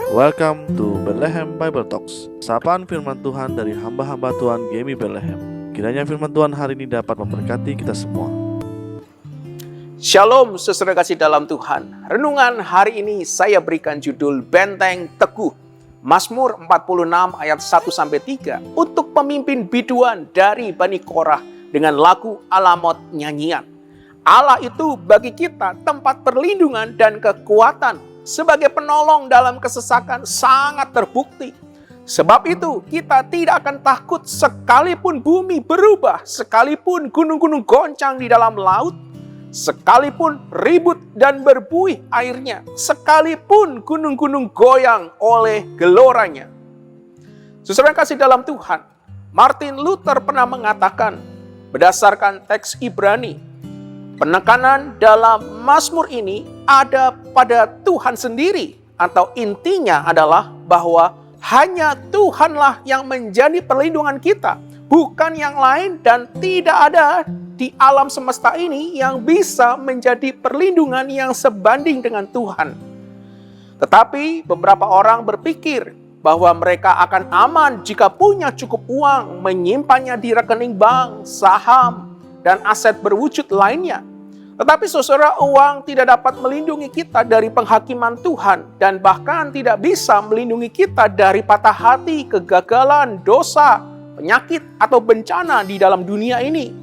Welcome to Bethlehem Bible Talks. Sapaan firman Tuhan dari hamba-hamba Tuhan GMI Bethlehem. Kiranya firman Tuhan hari ini dapat memberkati kita semua. Shalom saudara kasih dalam Tuhan. Renungan hari ini saya berikan judul Benteng Teguh. Mazmur 46 ayat 1-3 untuk pemimpin biduan dari Bani Korah dengan lagu Alamot nyanyian. Allah itu bagi kita tempat perlindungan dan kekuatan. Sebagai penolong dalam kesesakan sangat terbukti. Sebab itu kita tidak akan takut sekalipun bumi berubah, sekalipun gunung-gunung goncang di dalam laut, sekalipun ribut dan berbuih airnya, sekalipun gunung-gunung goyang oleh geloranya. Saudara kasih dalam Tuhan, Martin Luther pernah mengatakan, berdasarkan teks Ibrani, penekanan dalam Mazmur ini ada pada Tuhan sendiri, atau intinya adalah bahwa hanya Tuhanlah yang menjadi perlindungan kita, bukan yang lain, dan tidak ada di alam semesta ini yang bisa menjadi perlindungan yang sebanding dengan Tuhan. Tetapi beberapa orang berpikir bahwa mereka akan aman jika punya cukup uang, menyimpannya di rekening bank, saham, dan aset berwujud lainnya. Tetapi saudara, uang tidak dapat melindungi kita dari penghakiman Tuhan dan bahkan tidak bisa melindungi kita dari patah hati, kegagalan, dosa, penyakit, atau bencana di dalam dunia ini.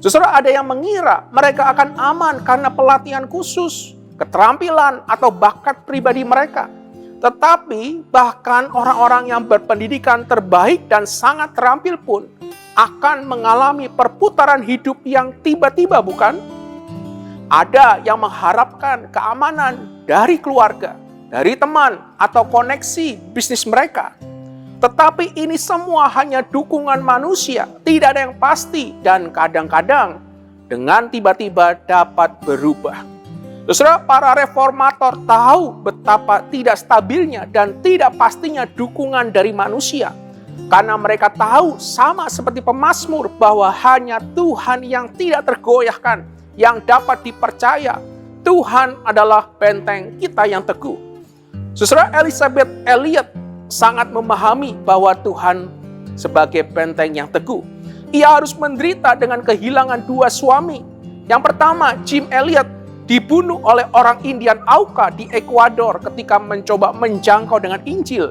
Saudara, ada yang mengira mereka akan aman karena pelatihan khusus, keterampilan, atau bakat pribadi mereka. Tetapi bahkan orang-orang yang berpendidikan terbaik dan sangat terampil pun akan mengalami perputaran hidup yang tiba-tiba, bukan? Ada yang mengharapkan keamanan dari keluarga, dari teman, atau koneksi bisnis mereka. Tetapi ini semua hanya dukungan manusia, tidak ada yang pasti, dan kadang-kadang dengan tiba-tiba dapat berubah. Saudara, para reformator tahu betapa tidak stabilnya dan tidak pastinya dukungan dari manusia. Karena mereka tahu sama seperti pemazmur bahwa hanya Tuhan yang tidak tergoyahkan, yang dapat dipercaya. Tuhan adalah benteng kita yang teguh. Saudara, Elisabeth Elliot sangat memahami bahwa Tuhan sebagai benteng yang teguh. Ia harus menderita dengan kehilangan dua suami. Yang pertama, Jim Elliot dibunuh oleh orang Indian Auca di Ekuador ketika mencoba menjangkau dengan Injil.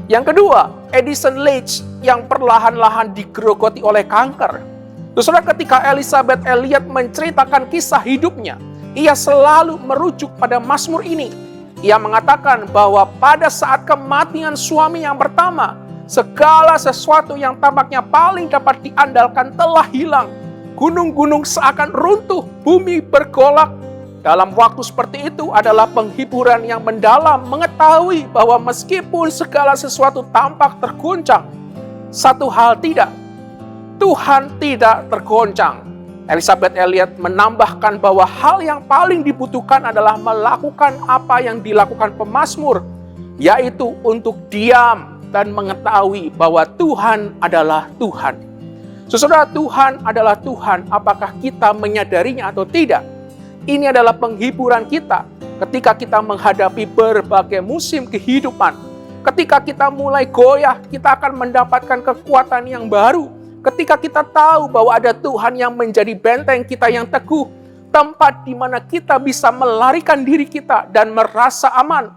Yang kedua, Edison Leach yang perlahan-lahan digerogoti oleh kanker. Saudara, ketika Elisabeth Elliot menceritakan kisah hidupnya, ia selalu merujuk pada Mazmur ini. Ia mengatakan bahwa pada saat kematian suami yang pertama, segala sesuatu yang tampaknya paling dapat diandalkan telah hilang. Gunung-gunung seakan runtuh, bumi bergolak. Dalam waktu seperti itu adalah penghiburan yang mendalam mengetahui bahwa meskipun segala sesuatu tampak tergoncang, satu hal tidak, Tuhan tidak tergoncang. Elisabeth Elliot menambahkan bahwa hal yang paling dibutuhkan adalah melakukan apa yang dilakukan pemazmur, yaitu untuk diam dan mengetahui bahwa Tuhan adalah Tuhan. Saudara, Tuhan adalah Tuhan, apakah kita menyadarinya atau tidak? Ini adalah penghiburan kita ketika kita menghadapi berbagai musim kehidupan. Ketika kita mulai goyah, kita akan mendapatkan kekuatan yang baru. Ketika kita tahu bahwa ada Tuhan yang menjadi benteng kita yang teguh, tempat di mana kita bisa melarikan diri kita dan merasa aman.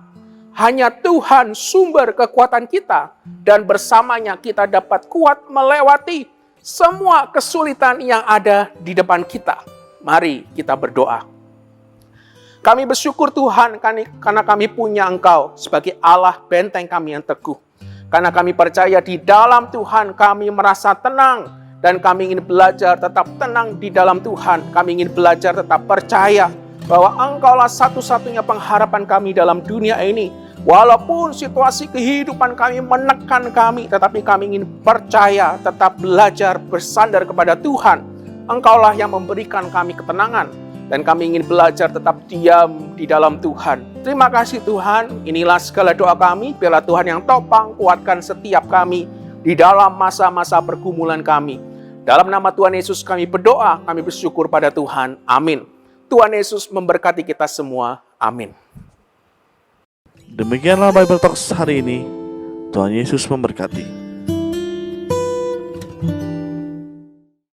Hanya Tuhan sumber kekuatan kita, dan bersamanya kita dapat kuat melewati semua kesulitan yang ada di depan kita. Mari kita berdoa. Kami bersyukur Tuhan karena kami punya Engkau sebagai Allah benteng kami yang teguh. Karena kami percaya di dalam Tuhan kami merasa tenang, dan kami ingin belajar tetap tenang di dalam Tuhan. Kami ingin belajar tetap percaya bahwa Engkaulah satu-satunya pengharapan kami dalam dunia ini. Walaupun situasi kehidupan kami menekan kami, tetapi kami ingin percaya, tetap belajar bersandar kepada Tuhan. Engkaulah yang memberikan kami ketenangan, dan kami ingin belajar tetap diam di dalam Tuhan. Terima kasih Tuhan, inilah segala doa kami. Biarlah Tuhan yang topang kuatkan setiap kami di dalam masa-masa pergumulan kami. Dalam nama Tuhan Yesus kami berdoa, kami bersyukur pada Tuhan. Amin. Tuhan Yesus memberkati kita semua. Amin. Demikianlah Bible Talks hari ini. Tuhan Yesus memberkati.